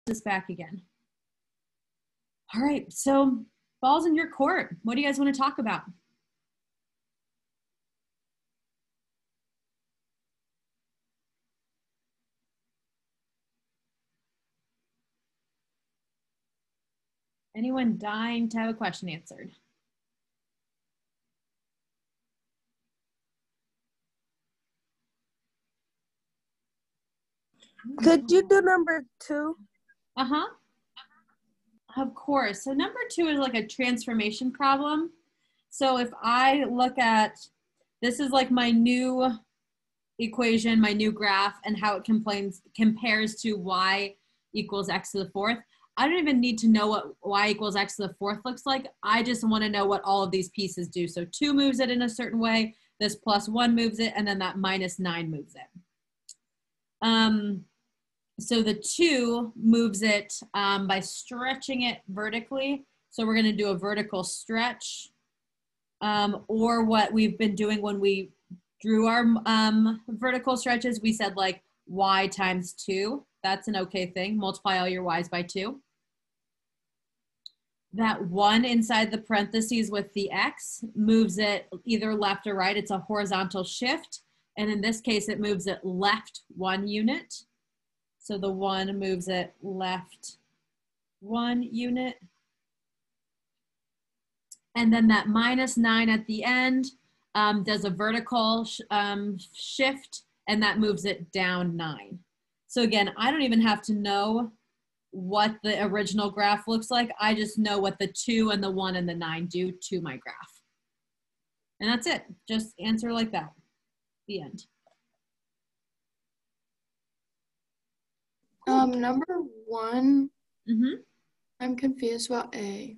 this back again. All right, so ball's in your court. What do you guys want to talk about? Anyone dying to have a question answered? Could you do number 2? Uh-huh. Of course. So number 2 is like a transformation problem. So if I look at, this is like my new equation, my new graph, and how it compares to y equals x to the fourth. I don't even need to know what y equals x to the fourth looks like. I just want to know what all of these pieces do. So 2 moves it in a certain way, this +1 moves it, and then that -9 moves it. So the 2 moves it by stretching it vertically. So we're going to do a vertical stretch, or what we've been doing when we drew our vertical stretches, we said like y times 2. That's an okay thing. Multiply all your y's by 2. That 1 inside the parentheses with the x moves it either left or right. It's a horizontal shift. And in this case, it moves it left 1 unit. So the 1 moves it left 1 unit. And then that -9 at the end does a vertical shift, and that moves it down 9. So again, I don't even have to know what the original graph looks like. I just know what the 2 and the 1 and the 9 do to my graph. And that's it. Just answer like that. The end. Number 1, Mm-hmm. I'm confused about A.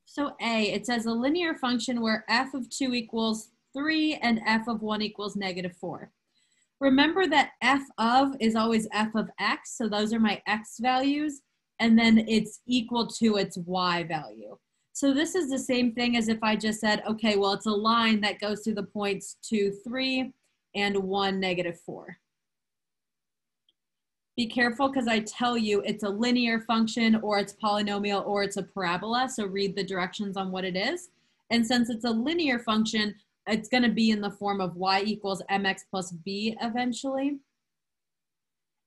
So A, it says a linear function where f of 2 equals 3 and f of 1 equals -4. Remember that f of is always f of x, so those are my x values, and then it's equal to its y value. So this is the same thing as if I just said, okay, well, it's a line that goes through the points 2, 3, and 1, -4. Be careful because I tell you it's a linear function or it's polynomial or it's a parabola. So read the directions on what it is. And since it's a linear function, it's going to be in the form of y equals mx plus b eventually.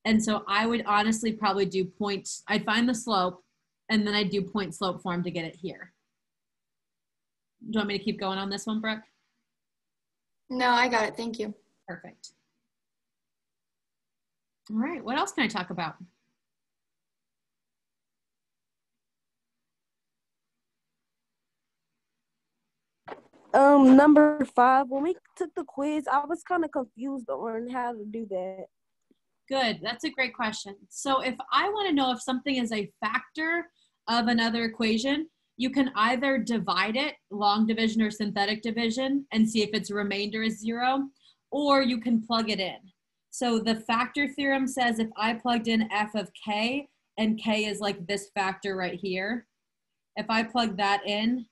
And so I would honestly probably do points. I'd find the slope and then I'd do point slope form to get it here. Do you want me to keep going on this one, Brooke? No, I got it. Thank you. Perfect. All right, what else can I talk about? Number 5, when we took the quiz, I was kind of confused on how to do that. Good, that's a great question. So if I want to know if something is a factor of another equation, you can either divide it, long division or synthetic division, and see if its remainder is 0, or you can plug it in. So the factor theorem says if I plugged in f of k, and k is like this factor right here, if I plug that in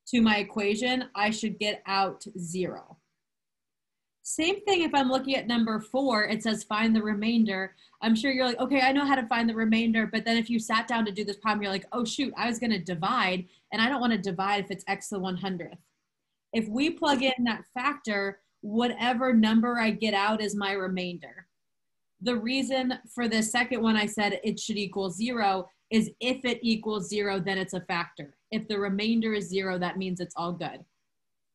to my equation, I should get out 0. Same thing if I'm looking at number 4, it says find the remainder. I'm sure you're like, okay, I know how to find the remainder, but then if you sat down to do this problem, you're like, oh shoot, I was gonna divide, and I don't wanna divide if it's x to the 100th. If we plug in that factor, whatever number I get out is my remainder. The reason for the second one I said it should equal 0 is if it equals 0, then it's a factor. If the remainder is 0, that means it's all good.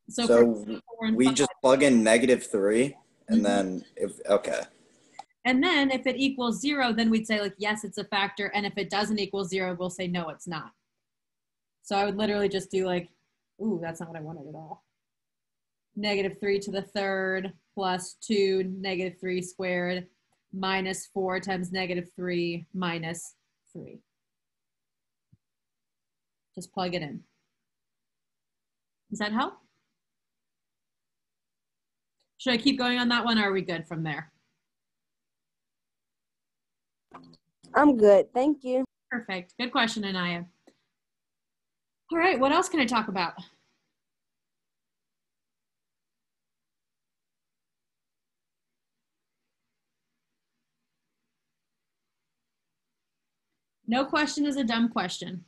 So we just plug in -3 and then okay. And then if it equals 0, then we'd say like, yes, it's a factor. And if it doesn't equal 0, we'll say, no, it's not. So I would literally just do like, ooh, that's not what I wanted at all. -3 to the third plus 2, -3 squared minus 4 times -3 minus 3. Just plug it in. Does that help? Should I keep going on that one, or are we good from there? I'm good. Thank you. Perfect. Good question, Anaya. All right, what else can I talk about? No question is a dumb question.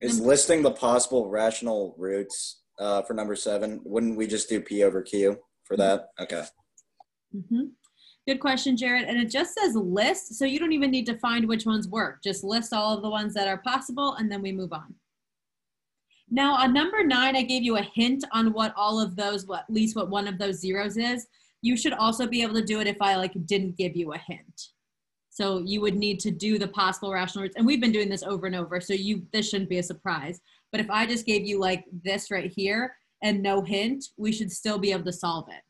Is listing the possible rational roots for number 7, wouldn't we just do P over Q for that? Okay. Good question, Jared. And it just says list, so you don't even need to find which ones work. Just list all of the ones that are possible, and then we move on. Now, on number 9, I gave you a hint on what all of those, at least what one of those zeros is. You should also be able to do it if I didn't give you a hint. So you would need to do the possible rational roots. And we've been doing this over and over, so this shouldn't be a surprise. But if I just gave you this right here and no hint, we should still be able to solve it.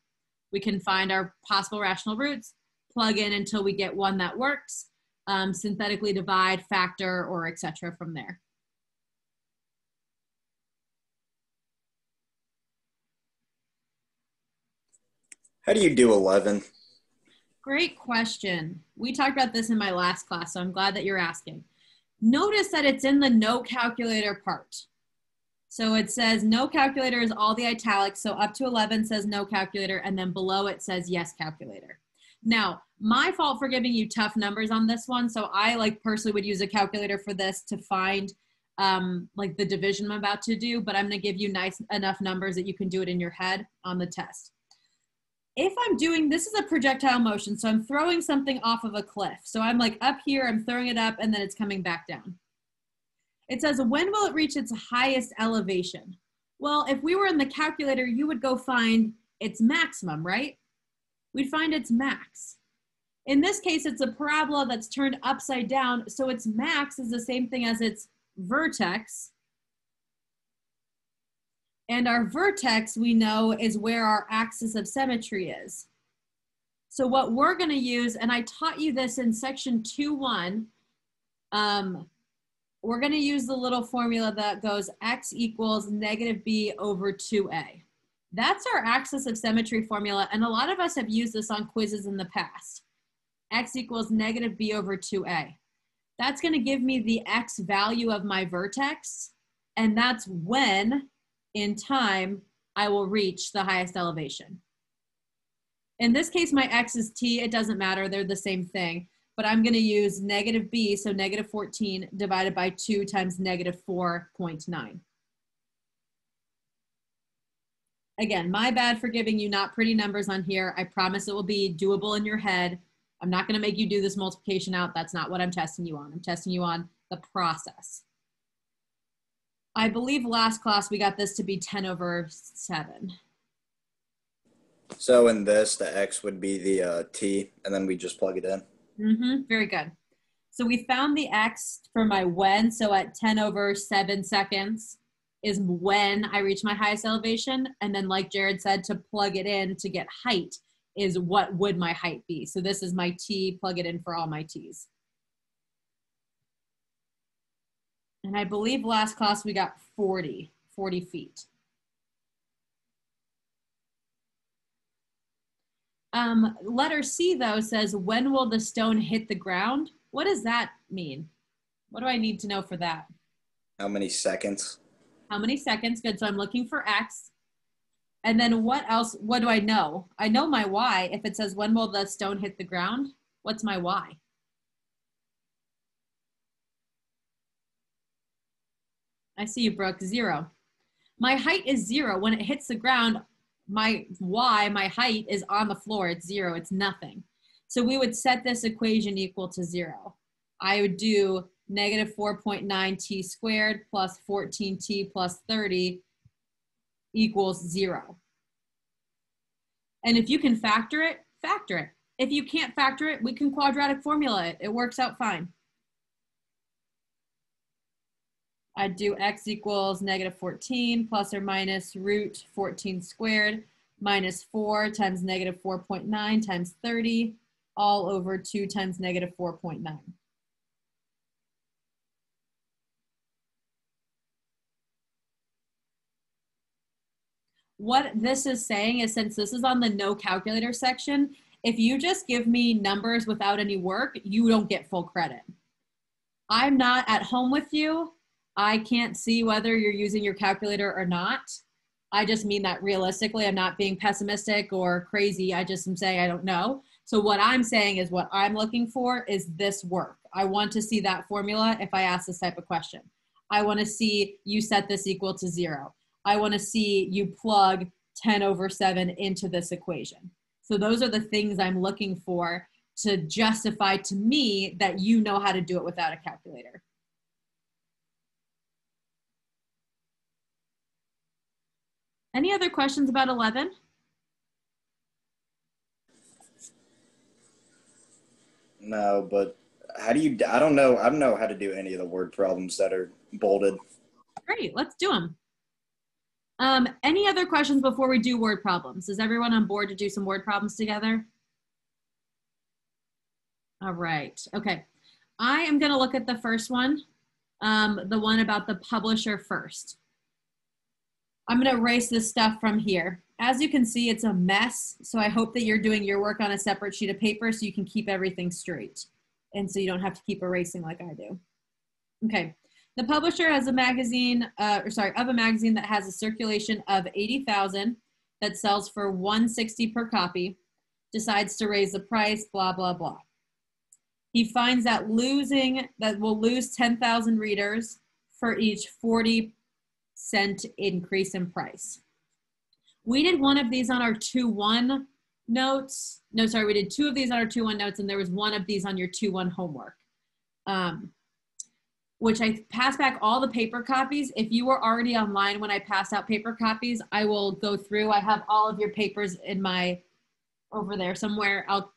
We can find our possible rational roots, plug in until we get one that works, synthetically divide, factor, or etc. from there. How do you do 11? Great question. We talked about this in my last class, so I'm glad that you're asking. Notice that it's in the no calculator part. So it says no calculator is all the italics. So up to 11 says no calculator, and then below it says yes calculator. Now, my fault for giving you tough numbers on this one. So I personally would use a calculator for this to find the division I'm about to do, but I'm gonna give you nice enough numbers that you can do it in your head on the test. If I'm doing, this is a projectile motion, so I'm throwing something off of a cliff. So I'm up here, I'm throwing it up, and then it's coming back down. It says, when will it reach its highest elevation? Well, if we were in the calculator, you would go find its maximum, right? We'd find its max. In this case, it's a parabola that's turned upside down, so its max is the same thing as its vertex. And our vertex, we know, is where our axis of symmetry is. So what we're gonna use, and I taught you this in section 2.1, we're gonna use the little formula that goes x equals negative b over 2a. That's our axis of symmetry formula, and a lot of us have used this on quizzes in the past. X equals negative b over 2a. That's gonna give me the x value of my vertex, and that's when in time I will reach the highest elevation. In this case, my x is t, it doesn't matter, they're the same thing, but I'm gonna use negative b, so negative 14 divided by 2 times negative 4.9. Again, my bad for giving you not pretty numbers on here. I promise it will be doable in your head. I'm not gonna make you do this multiplication out. That's not what I'm testing you on. I'm testing you on the process. I believe last class we got this to be 10 over 7. So in this, the x would be the t, and then we just plug it in. Very good. So we found the x for my when, so at 10 over 7 seconds is when I reach my highest elevation. And then like Jared said, to plug it in to get height is what would my height be. So this is my t, plug it in for all my t's. And I believe last class we got 40 feet. Letter C though says, when will the stone hit the ground? What does that mean? What do I need to know for that? How many seconds? How many seconds? Good, so I'm looking for X. And then what else, what do I know? I know my Y. If it says, when will the stone hit the ground? What's my Y? I see you, Brooke, 0. My height is 0. When it hits the ground, my Y, my height is on the floor. It's 0, it's nothing. So we would set this equation equal to 0. I would do negative 4.9 t squared plus 14t plus 30 equals 0. And if you can factor it, factor it. If you can't factor it, we can quadratic formula it. It works out fine. I'd do x equals negative 14 plus or minus root 14 squared minus 4 times negative 4.9 times 30 all over 2 times negative 4.9. What this is saying is, since this is on the no calculator section, if you just give me numbers without any work, you don't get full credit. I'm not at home with you. I can't see whether you're using your calculator or not. I just mean that realistically. I'm not being pessimistic or crazy. I just am saying I don't know. So what I'm saying is what I'm looking for is this work. I want to see that formula if I ask this type of question. I want to see you set this equal to 0. I want to see you plug 10/7 into this equation. So those are the things I'm looking for to justify to me that you know how to do it without a calculator. Any other questions about 11? No, but how do you, I don't know how to do any of the word problems that are bolded. Great, let's do them. Any other questions before we do word problems? Is everyone on board to do some word problems together? All right, okay. I am gonna look at the first one, the one about the publisher first. I'm gonna erase this stuff from here. As you can see, it's a mess, so I hope that you're doing your work on a separate sheet of paper so you can keep everything straight, and so you don't have to keep erasing like I do. Okay, the publisher has a magazine, of a magazine that has a circulation of 80,000 that sells for $160 per copy, decides to raise the price, blah, blah, blah. He finds that we'll lose 10,000 readers for each 40-cent increase in price. We did one of these on our 2-1 notes. No, sorry, we did 2 of these on our 2-1 notes, and there was 1 of these on your 2-1 homework, which I passed back all the paper copies. If you were already online when I passed out paper copies, I will go through. I have all of your papers in over there somewhere. I'll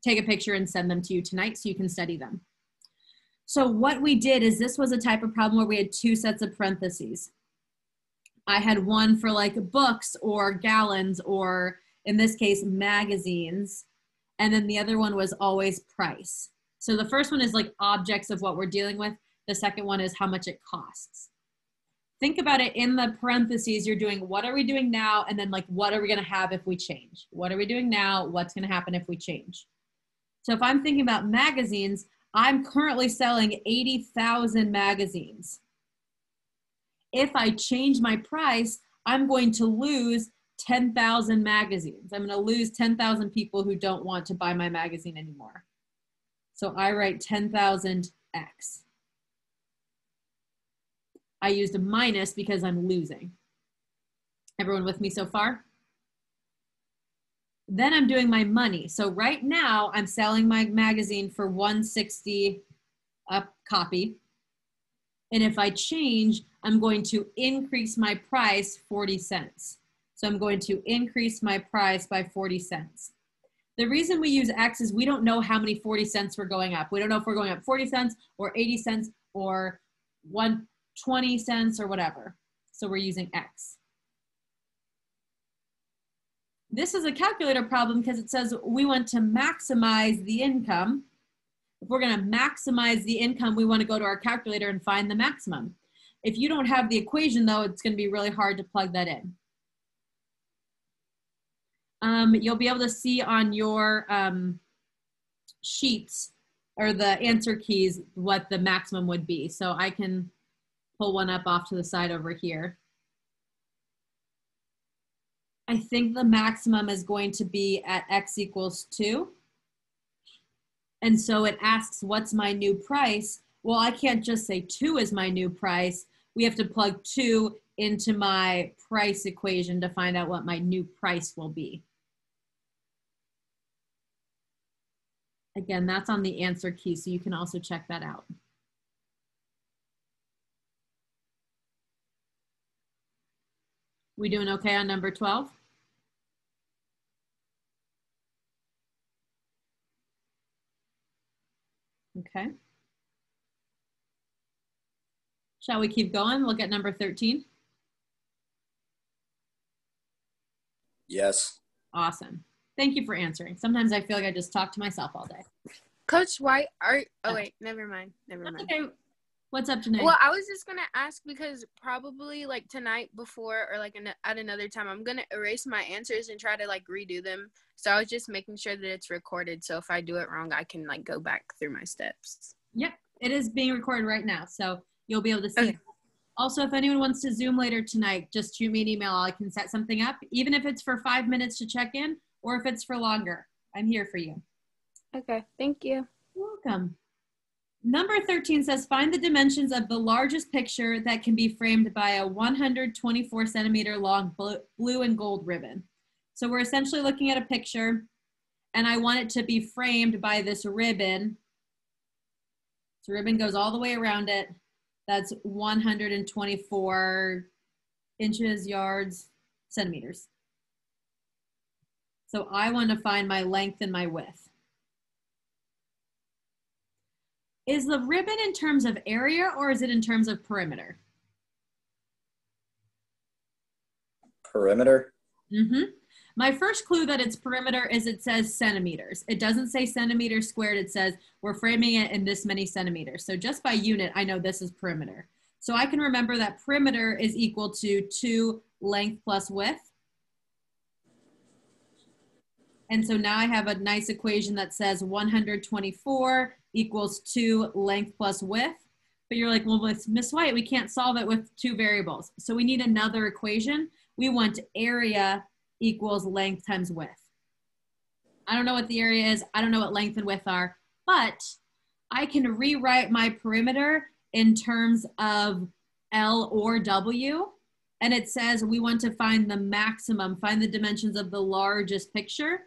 take a picture and send them to you tonight so you can study them. So what we did is this was a type of problem where we had 2 sets of parentheses. I had one for like books or gallons, or in this case, magazines. And then the other one was always price. So the first one is like objects of what we're dealing with. The second one is how much it costs. Think about it in the parentheses. You're doing, what are we doing now? And then like, what are we going to have if we change? What are we doing now? What's going to happen if we change? So if I'm thinking about magazines, I'm currently selling 80,000 magazines. If I change my price, I'm going to lose 10,000 magazines. I'm going to lose 10,000 people who don't want to buy my magazine anymore. So I write 10,000 X. I used a minus because I'm losing. Everyone with me so far? Then I'm doing my money. So right now I'm selling my magazine for $160 a copy. And if I change, I'm going to increase my price 40 cents. So I'm going to increase my price by 40 cents. The reason we use X is we don't know how many 40 cents we're going up. We don't know if we're going up 40 cents or 80 cents or 120 cents or whatever. So we're using X. This is a calculator problem because it says we want to maximize the income. If we're going to maximize the income, we want to go to our calculator and find the maximum. If you don't have the equation, though, it's going to be really hard to plug that in. You'll be able to see on your sheets or the answer keys what the maximum would be. So I can pull one up off to the side over here. I think the maximum is going to be at X equals 2. And so it asks, what's my new price? Well, I can't just say 2 is my new price. We have to plug 2 into my price equation to find out what my new price will be. Again, that's on the answer key, so you can also check that out. We doing okay on number 12? Okay. Shall we keep going? Look at number 13. Yes. Awesome. Thank you for answering. Sometimes I feel like I just talk to myself all day. Coach White, oh wait, never mind. That's okay. What's up, Janae? Well, I was just gonna ask because probably like tonight before or like at another time, I'm gonna erase my answers and try to like redo them. So I was just making sure that it's recorded. So if I do it wrong, I can like go back through my steps. Yep. It is being recorded right now, so you'll be able to see it. Also, if anyone wants to Zoom later tonight, just shoot me an email. I can set something up, even if it's for 5 minutes to check in or if it's for longer. I'm here for you. Okay, thank you. You're welcome. Number 13 says, find the dimensions of the largest picture that can be framed by a 124 centimeter long blue and gold ribbon. So we're essentially looking at a picture, and I want it to be framed by this ribbon. So ribbon goes all the way around it. That's 124 inches, yards, centimeters. So I want to find my length and my width. Is the ribbon in terms of area or is it in terms of perimeter? Perimeter. My first clue that it's perimeter is it says centimeters. It doesn't say centimeters squared. It says we're framing it in this many centimeters. So just by unit, I know this is perimeter. So I can remember that perimeter is equal to 2 length plus width. And so now I have a nice equation that says 124 equals 2 length plus width. But you're like, well, Miss White, we can't solve it with 2 variables. So we need another equation. We want area equals length times width. I don't know what the area is. I don't know what length and width are, but I can rewrite my perimeter in terms of L or W. And it says we want to find the maximum, find the dimensions of the largest picture.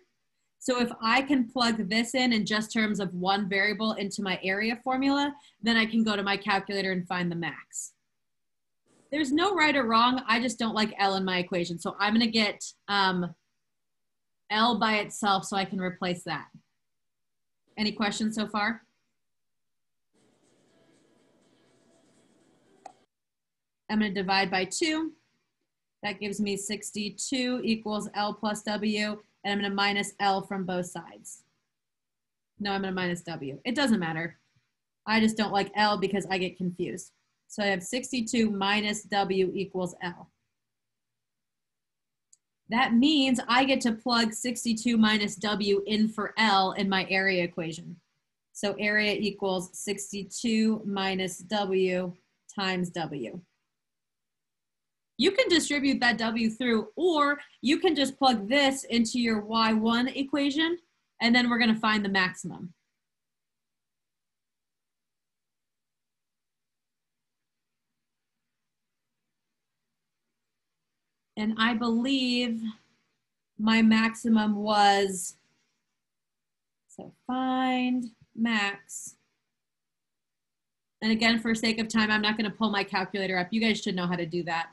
So if I can plug this in just terms of one variable into my area formula, then I can go to my calculator and find the max. There's no right or wrong. I just don't like L in my equation. So I'm going to get L by itself so I can replace that. Any questions so far? I'm going to divide by 2. That gives me 62 equals L plus W. And I'm going to minus L from both sides. No, I'm going to minus W. It doesn't matter. I just don't like L because I get confused. So I have 62 minus W equals L. That means I get to plug 62 minus W in for L in my area equation. So area equals 62 minus W times W. You can distribute that W through, or you can just plug this into your Y1 equation, and then we're going to find the maximum. And I believe my maximum was, so find max. And again, for sake of time, I'm not going to pull my calculator up. You guys should know how to do that.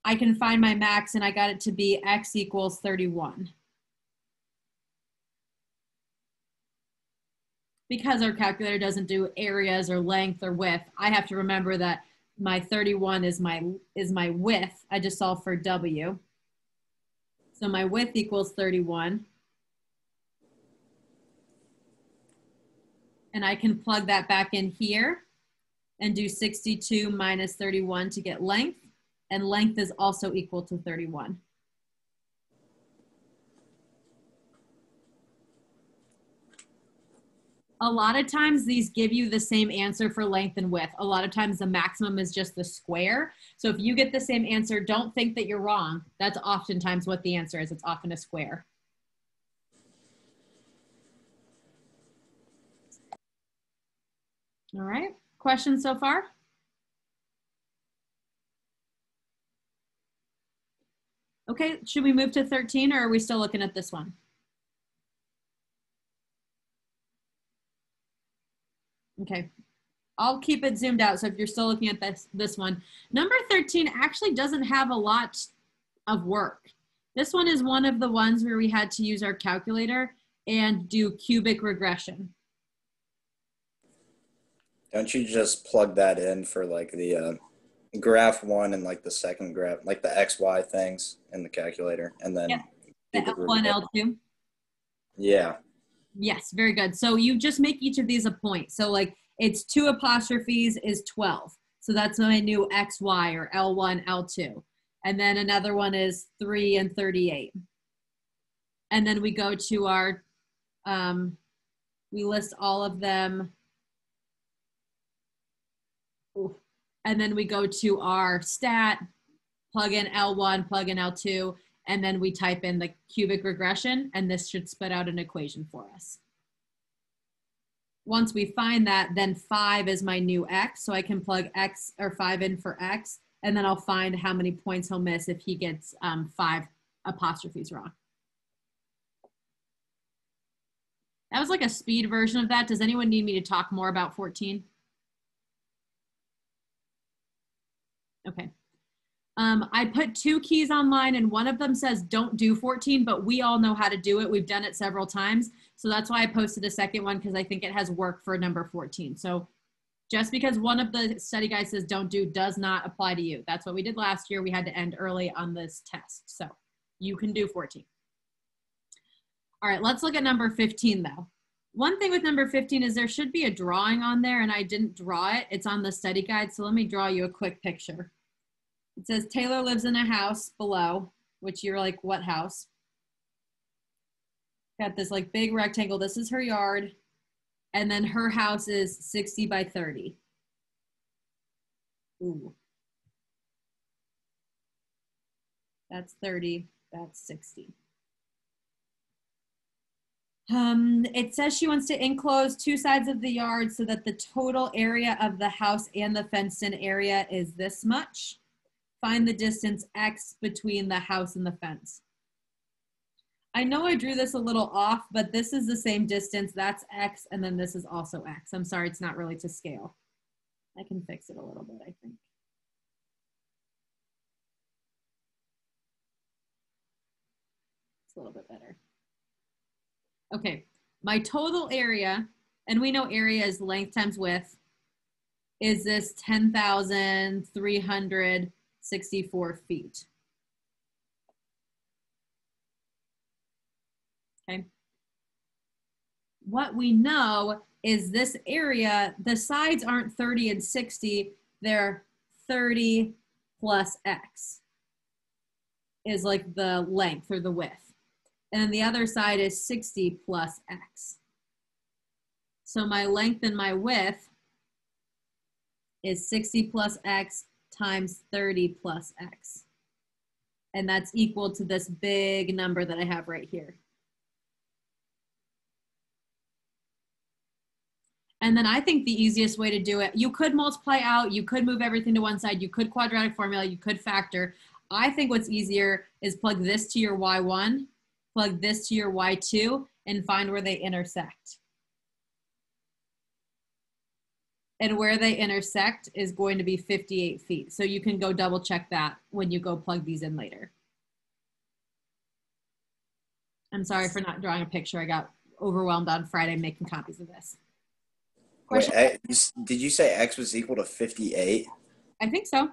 I can find my max, and I got it to be X equals 31. Because our calculator doesn't do areas or length or width, I have to remember that my 31 is my width. I just solved for W. So my width equals 31. And I can plug that back in here and do 62 minus 31 to get length. And length is also equal to 31. A lot of times these give you the same answer for length and width. A lot of times the maximum is just the square. So if you get the same answer, don't think that you're wrong. That's oftentimes what the answer is. It's often a square. All right, questions so far? Okay, should we move to 13 or are we still looking at this one? Okay, I'll keep it zoomed out. So if you're still looking at this one, number 13 actually doesn't have a lot of work. This one is one of the ones where we had to use our calculator and do cubic regression. Don't you just plug that in for like the graph 1 and like the second graph, like the XY things in the calculator, and then the L1, L2? Yeah. Yes, very good. So you just make each of these a point. So like it's 2 apostrophes is 12. So that's my new XY or L1, L2. And then another one is 3 and 38. And then we go to our, we list all of them Ooh. And then we go to our stat, plug in L1, plug in L2, and then we type in the cubic regression, and this should spit out an equation for us. Once we find that, then 5 is my new x, so I can plug x or 5 in for x, and then I'll find how many points he'll miss if he gets 5 apostrophes wrong. That was like a speed version of that. Does anyone need me to talk more about 14? Okay. I put 2 keys online, and one of them says don't do 14, but we all know how to do it. We've done it several times. So that's why I posted a second one, because I think it has work for number 14. So just because one of the study guides says don't do does not apply to you. That's what we did last year. We had to end early on this test. So you can do 14. All right, let's look at number 15 though. One thing with number 15 is there should be a drawing on there, and I didn't draw it. It's on the study guide. So let me draw you a quick picture. It says Taylor lives in a house below, which you're like, what house? Got this like big rectangle. This is her yard. And then her house is 60 by 30. Ooh. That's 30, that's 60. It says she wants to enclose 2 sides of the yard so that the total area of the house and the fenced-in area is this much. Find the distance x between the house and the fence. I know I drew this a little off, but this is the same distance. That's x, and then this is also x. I'm sorry, it's not really to scale. I can fix it a little bit, I think. It's a little bit better. Okay, my total area, and we know area is length times width, is this 10,364 feet. Okay. What we know is this area, the sides aren't 30 and 60, they're 30 plus x is like the length or the width. And then the other side is 60 plus x. So my length and my width is 60 plus x times 30 plus x. And that's equal to this big number that I have right here. And then I think the easiest way to do it, you could multiply out, you could move everything to one side, you could quadratic formula, you could factor. I think what's easier is plug this to your y1, plug this to your y2, and find where they intersect. And where they intersect is going to be 58 feet. So you can go double check that when you go plug these in later. I'm sorry for not drawing a picture. I got overwhelmed on Friday making copies of this. Wait, did you say x was equal to 58? I think so.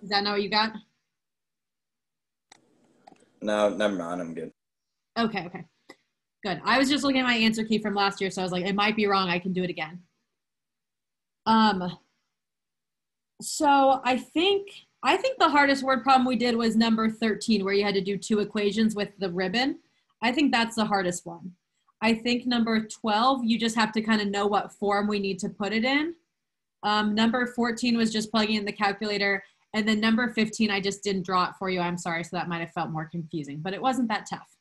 Does that know what you got? No, never mind. I'm good. Okay, okay. Good. I was just looking at my answer key from last year, so I was like, it might be wrong. I can do it again. So I think the hardest word problem we did was number 13, where you had to do 2 equations with the ribbon. I think that's the hardest one. I think number 12, you just have to kind of know what form we need to put it in. Number 14 was just plugging in the calculator. And then number 15, I just didn't draw it for you. I'm sorry, so that might have felt more confusing, but it wasn't that tough.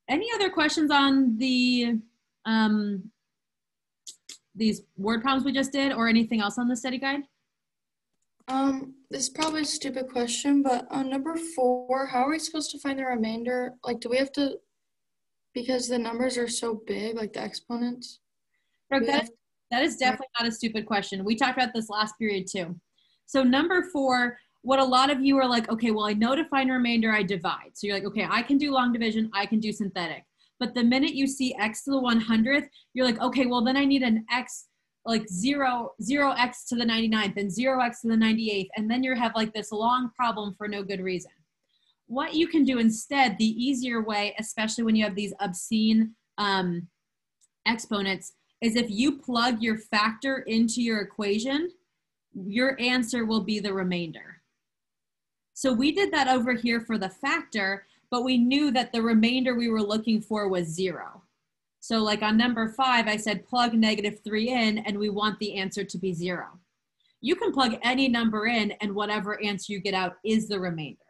Any other questions on the these word problems we just did, or anything else on the study guide? This is probably a stupid question, but on number 4, how are we supposed to find the remainder? Like, do we have to, because the numbers are so big, like the exponents? Brooke, that is definitely not a stupid question. We talked about this last period too. So number 4, what a lot of you are like, okay, well, I know to find remainder, I divide. So you're like, okay, I can do long division, I can do synthetic. But the minute you see x to the 100th, you're like, okay, well, then I need an x, like 0x to the 99th and 0x to the 98th. And then you have like this long problem for no good reason. What you can do instead, the easier way, especially when you have these obscene exponents, is if you plug your factor into your equation, your answer will be the remainder. So we did that over here for the factor, but we knew that the remainder we were looking for was 0. So like on number 5, I said plug -3 in and we want the answer to be 0. You can plug any number in and whatever answer you get out is the remainder.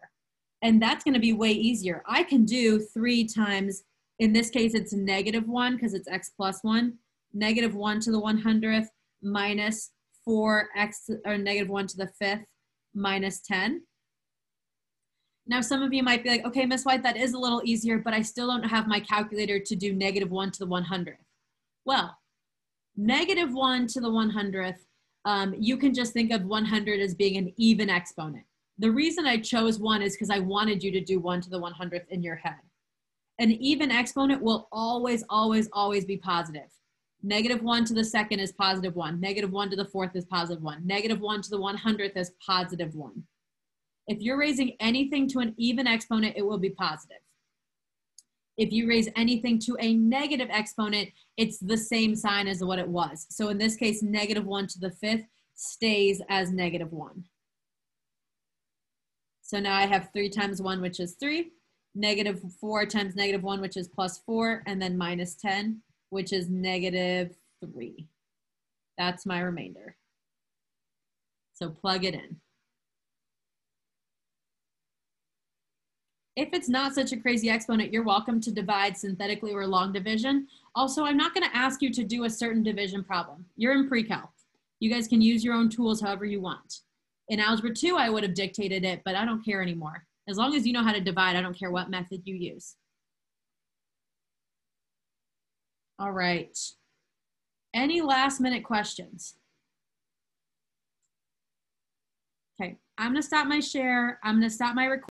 And that's going to be way easier. I can do 3 times, in this case, it's -1 because it's x plus 1, -1 to the 100th minus 4x, or -1 to the 5th minus 10. Now, some of you might be like, okay, Miss White, that is a little easier, but I still don't have my calculator to do -1 to the 100th. Well, -1 to the 100th, you can just think of 100 as being an even exponent. The reason I chose 1 is because I wanted you to do 1 to the 100th in your head. An even exponent will always, always, always be positive. -1 to the 2nd is +1. -1 to the 4th is +1. -1 to the 100th is +1. If you're raising anything to an even exponent, it will be positive. If you raise anything to a negative exponent, it's the same sign as what it was. So in this case, -1 to the 5th stays as -1. So now I have 3 times 1, which is 3, -4 times -1, which is +4, and then minus 10, which is -3. That's my remainder. So plug it in. If it's not such a crazy exponent, you're welcome to divide synthetically or long division. Also, I'm not going to ask you to do a certain division problem. You're in pre-calc. You guys can use your own tools however you want. In Algebra 2, I would have dictated it, but I don't care anymore. As long as you know how to divide, I don't care what method you use. All right. Any last minute questions? Okay, I'm going to stop my share. I'm going to stop my recording.